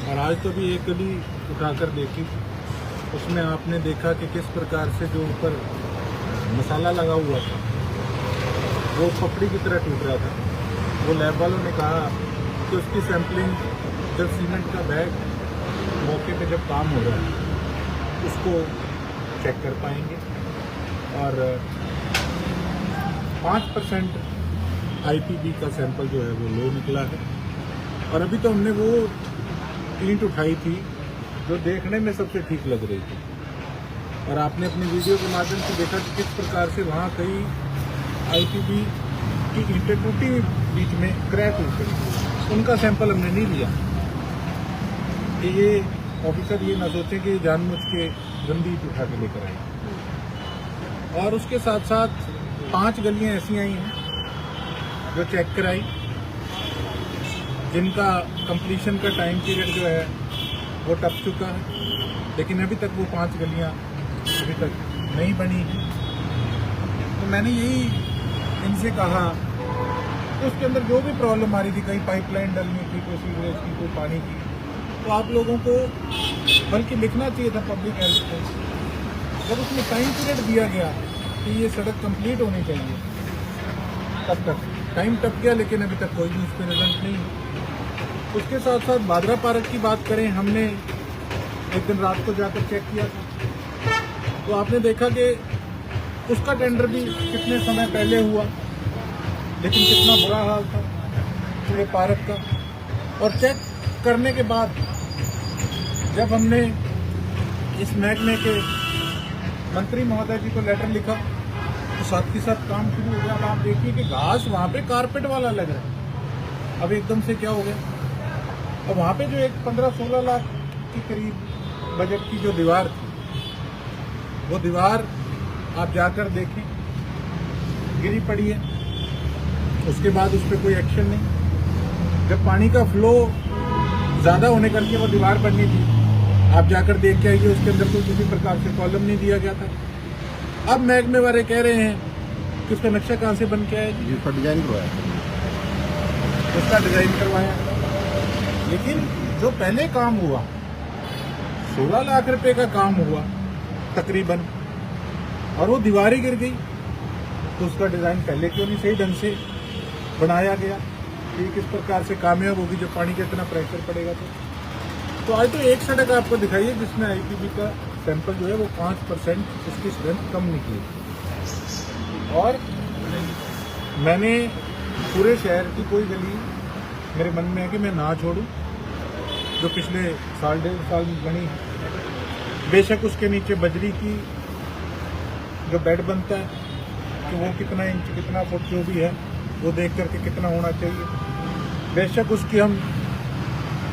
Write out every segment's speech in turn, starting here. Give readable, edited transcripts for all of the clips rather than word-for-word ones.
और आज तो भी एक गली उठाकर देखी, उसमें आपने देखा कि किस प्रकार से जो ऊपर मसाला लगा हुआ था वो पपड़ी की तरह टूट रहा था। वो लैब वालों ने कहा कि उसकी सैंपलिंग जब सीमेंट का बैग मौके पे जब काम हो रहा है उसको चेक कर पाएंगे। और 5% IPB का सैंपल जो है वो लो निकला है। और अभी तो हमने वो ईंट उठाई थी जो देखने में सबसे ठीक लग रही थी, और आपने अपनी वीडियो के माध्यम से देखा कि किस प्रकार से वहाँ कई IPB की ईंटें टूटी हुई बीच में क्रैक हो गई, उनका सैंपल हमने नहीं लिया कि ये ऑफिसर ये ना सोचें कि जानबूझ के गंदी ईंट उठा के लेकर आए। और उसके साथ साथ 5 गलियाँ ऐसी आई हैं जो चेक कराई, जिनका कंप्लीशन का टाइम पीरियड जो है वो टप चुका है, लेकिन अभी तक वो 5 गलियां अभी तक नहीं बनी है। तो मैंने यही इनसे कहा कि उसके अंदर जो भी प्रॉब्लम आ रही थी, कहीं पाइपलाइन डलनी थी, कोई सीवरेज की, कोई पानी की, तो आप लोगों को बल्कि लिखना चाहिए था पब्लिक हेल्थ को। जब उसमें टाइम पीरियड दिया गया कि ये सड़क कंप्लीट होनी चाहिए, तब तक टाइम टप गया, लेकिन अभी तक कोई भी उस पर रिजल्ट नहीं। उसके साथ साथ बादरा पार्क की बात करें, हमने एक दिन रात को जाकर चेक किया था, तो आपने देखा कि उसका टेंडर भी कितने समय पहले हुआ, लेकिन कितना बुरा हाल था पूरे पार्क का। और चेक करने के बाद जब हमने इस महकमे के मंत्री महोदय जी को लेटर लिखा तो साथ के साथ काम शुरू हो गया। अब आप देखिए कि घास वहाँ पे कारपेट वाला लग रहा है। अब एकदम से क्या हो गया, अब वहाँ पे जो एक 15-16 लाख के करीब बजट की जो दीवार थी, वो दीवार आप जाकर देखें गिरी पड़ी है। उसके बाद उस पर कोई एक्शन नहीं। जब पानी का फ्लो ज़्यादा होने करके वो दीवार बननी थी, आप जाकर देख के आइए, उसके अंदर कोई किसी प्रकार से कॉलम नहीं दिया गया था। अब महकमे वाले कह रहे हैं कि उसका नक्शा कहाँ से बन के आया जी? उसका डिजाइन करवाया, उसका डिजाइन करवाया, लेकिन जो पहले काम हुआ 16 लाख रुपए का काम हुआ तकरीबन, और वो दीवार ही गिर गई, तो उसका डिजाइन पहले क्यों नहीं सही ढंग से बनाया गया कि किस प्रकार से कामयाब होगी जब पानी का इतना प्रेशर पड़ेगा। तो आज तो एक सड़क आपको दिखाइए जिसमें IPB का सैंपल जो है वो 5% उसकी स्ट्रेंथ कम निकली। और मैंने पूरे शहर की कोई गली मेरे मन में है कि मैं ना छोड़ूं जो पिछले 1.5 में बनी है। बेशक उसके नीचे बजरी की जो बेड बनता है कि वो कितना इंच कितना फुट जो भी है वो देख करके कितना होना चाहिए, बेशक उसकी हम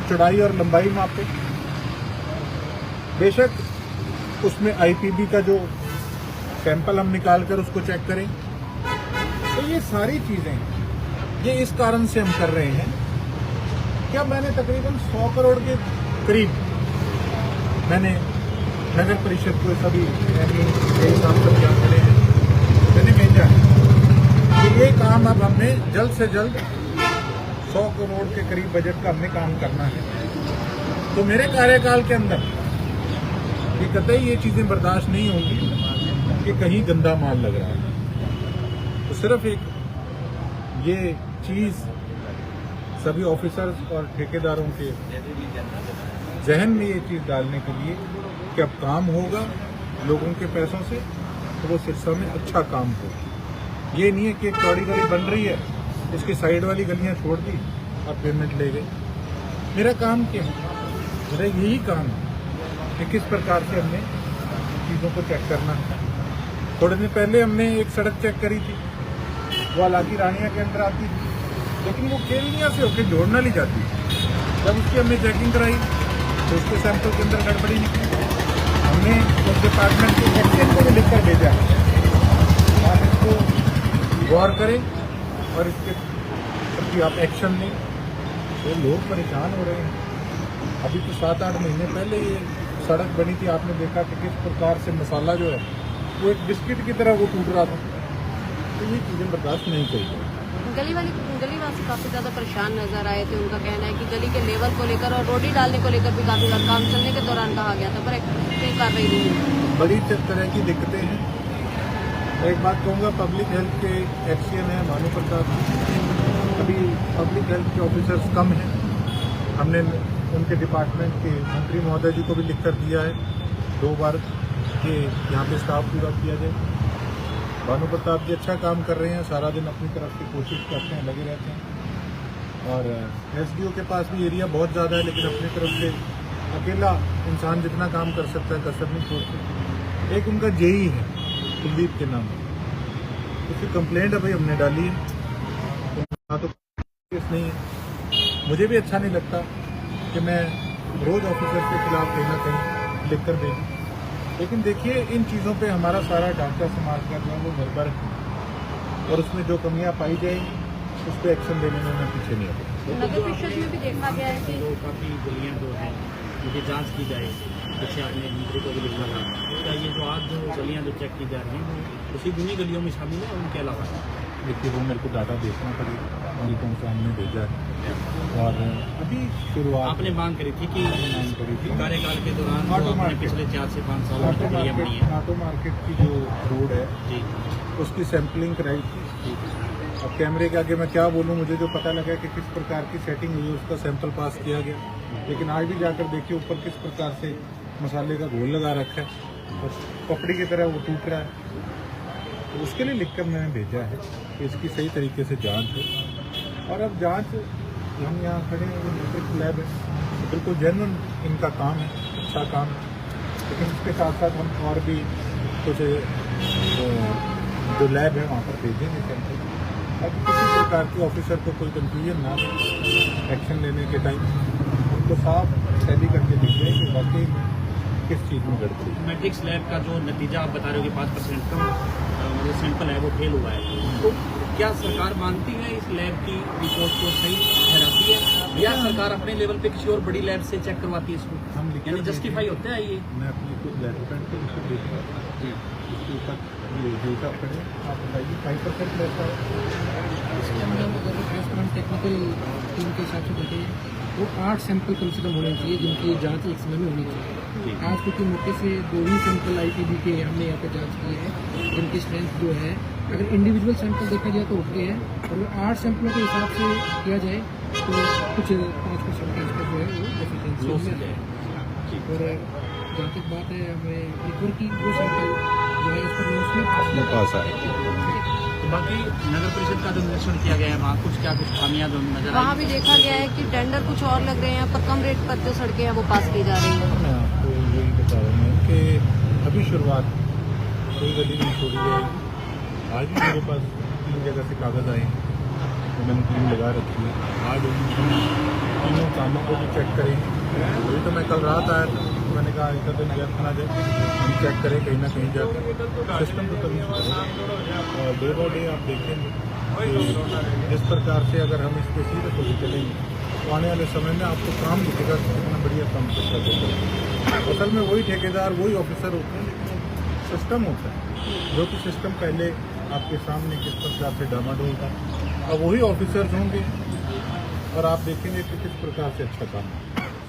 चौड़ाई और लंबाई मापें, बेशक उसमें IPB का जो सैंपल हम निकाल कर उसको चेक करें। तो ये सारी चीज़ें ये इस कारण से हम कर रहे हैं कि अब मैंने तकरीबन 100 करोड़ के करीब मैंने नगर परिषद को सभी हिसाब से क्या करे हैं मैंने भेजा है कि ये काम अब हमने जल्द से जल्द 100 करोड़ के करीब बजट का हमने काम करना है। तो मेरे कार्यकाल के अंदर ये कतई ये चीज़ें बर्दाश्त नहीं होंगी कि कहीं गंदा माल लग रहा है। तो सिर्फ एक ये चीज़ सभी ऑफिसर्स और ठेकेदारों के जहन में ये चीज़ डालने के लिए कि अब काम होगा लोगों के पैसों से, तो वो सिरसा में अच्छा काम हो। ये नहीं है कि एक चौड़ी गली बन रही है, इसकी साइड वाली गलियां छोड़ दी और पेमेंट ले गए। मेरा काम क्या है? मेरा यही काम है कि किस प्रकार से हमने चीज़ों को चेक करना है। थोड़े दिन पहले हमने एक सड़क चेक करी थी, वो हालांकि रानिया के अंदर आती थी, लेकिन वो केलनिया से होकर जोड़ना ली जाती थी। जब उसकी हमने चेकिंग कराई तो उसके सैंपल के अंदर गड़बड़ी निकली। हमने उस डिपार्टमेंट के एक्शन को भी लिखकर भेजा है, आप इसको गौर करें और इसके प्रति आप एक्शन लें। तो लोग परेशान हो रहे हैं। अभी तो 7-8 महीने पहले ये सड़क बनी थी, आपने देखा कि किस प्रकार से मसाला जो है वो एक बिस्किट की तरह वो टूट रहा था। तो ये चीज़ें बर्दाश्त नहीं करी। गलीवासी काफी ज्यादा परेशान नजर आए थे। उनका कहना है कि गली के लेवल को लेकर और रोडी डालने को लेकर भी काफी बार काम चलने के दौरान कहा गया था, पर कोई कार्रवाई नहीं हुई। बड़ी तरह की दिक्कतें हैं। एक बात कहूँगा, पब्लिक हेल्थ के एक्सीएम है भानु प्रताप, अभी पब्लिक हेल्थ के ऑफिसर्स कम हैं। हमने उनके डिपार्टमेंट के मंत्री महोदय जी को भी लिख कर दिया है 2 बार कि यहाँ पे स्टाफ पूरा किया जाए। भानु प्रताप जी अच्छा काम कर रहे हैं, सारा दिन अपनी तरफ से कोशिश करते हैं, लगे रहते हैं। और एसडीओ के पास भी एरिया बहुत ज़्यादा है, लेकिन अपनी तरफ से अकेला इंसान जितना काम कर सकता है कसर नहीं छोड़ते। एक उनका जेई है कुलदीप के नाम, उसकी कंप्लेंट अभी हमने डाली है, तो केस नहीं है। मुझे भी अच्छा नहीं लगता कि मैं रोज ऑफिसर के खिलाफ कहीं ना कहीं लिख कर भेजूँ, लेकिन देखिए इन चीज़ों पे हमारा सारा ढांचा समाज का जो है वो निर्भर है, और उसमें जो कमियां पाई जाएंगी उस पर एक्शन लेने में मैं पीछे नहीं हूँ। नगर परिषद में भी देखा गया है कि काफ़ी गलियाँ जो हैं उनकी जांच की जाए, जैसे आपने मंत्री को भी लिखा था, क्या ये जो आज जो गलियाँ जो चेक की जा रही हैं वो उसी उन्हीं गलियों में शामिल है, उनके अलावा? देखिए वो मेरे को डाटा देखना पड़ेगा, उन्हीं को सामने भेजा है। और अभी शुरुआत आपने मांग करी थी कि कार्यकाल के दौरान ऑटो आपने पिछले 4 से 5 साल में गलियाँ बनी हैं, ऑटो मार्केट की जो रोड है जी उसकी सैंपलिंग कराई थी। अब कैमरे के आगे मैं क्या बोलूं, मुझे जो पता लगा कि किस प्रकार की सेटिंग हुई उसका सैंपल पास किया गया, लेकिन आज भी जाकर देखिए ऊपर किस प्रकार से मसाले का घोल लगा रखा है और कपड़े की तरह वो टूट रहा है। तो उसके लिए लिखकर मैंने भेजा है कि इसकी सही तरीके से जांच हो। और अब जांच हम यहाँ खड़े हैं, मैट्रिक्स लैब है, तो बिल्कुल जेन्युइन इनका काम है, अच्छा काम है, लेकिन इसके साथ साथ हम और भी कुछ जो लैब है वहाँ पर भेजेंगे सैंपल, ताकि किसी प्रकार के ऑफिसर को कोई कंफ्यूजन ना हो एक्शन लेने के टाइम, उनको साफ टैली करके दिख जाए कि वाकई किस चीज़ में गड़बड़ी। मैट्रिक्स लैब का जो नतीजा आप बता रहे हो कि 5% का जो सैंपल है वो फेल हुआ है, तो क्या सरकार मानती है इस लैब की रिपोर्ट को सही ठहराती है, या सरकार अपने लेवल पे किसी और बड़ी लैब से चेक करवाती है इसको? हम यानी जस्टिफाई होता है ये? मैं अपनी खुद लैब पे उसको देखूँगा, उसके ऊपर ये डेटा पड़े, आप बताइए 5% रहता है। इसके अंदर अगर ट्रांसप्लांट टेक्निकल टीम के हिसाब से देखें तो 8 सैंपल कम से कम होने चाहिए जिनकी जांच एक समय में होनी चाहिए। आज क्योंकि मौके से 2 ही सैंपल आईपीबी के हमने यहाँ पे जांच की है, जिनकी स्ट्रेंथ जो है अगर इंडिविजुअल सैंपल देखा जाए तो ओके है, और अगर 8 सैंपलों के हिसाब से किया जाए तो कुछ 5% का इसका जो है वो डेफिशिएंसी में है। और जहाँ तक बात है हमें रिकवर की, वो सैंपल जो है इस पर पास आए। तो बाकी नगर परिषद का जो निरीक्षण किया गया है वहाँ कुछ खामियां जो नजर वहाँ भी देखा गया है कि टेंडर कुछ और लग रहे हैं, पर कम रेट पर जो सड़कें हैं वो पास की जा रही हैं। मैं आपको यही बता रहा हूँ कि अभी शुरुआत, कोई गली नहीं छोड़ी जाएगी। आज भी मेरे पास 3 जगह से कागज़ आए हैं, तो मैंने टीम लगा रखी है, आज उन तीनों कामों को भी चेक करेंगे। अभी तो मैं कल रात आया था, तो मैंने कहा इतना दिन व्यर्थ ना जाए, हम चेक करें कहीं ना कहीं जाकर सिस्टम तो तभी सुधरेगा। और डे बाई डे आप देखेंगे कि जिस प्रकार से अगर हम इसके सीधे होकर चलेंगे तो आने वाले समय में आपको काम दिखेगा कि कितना बढ़िया काम करता है। असल में वही ठेकेदार वही ऑफिसर होते हैं, लेकिन सिस्टम होता है जो कि सिस्टम पहले आपके सामने किस प्रकार से डामाडोल था, अब वही ऑफिसर्स होंगे और आप देखेंगे कि किस प्रकार से अच्छा काम है।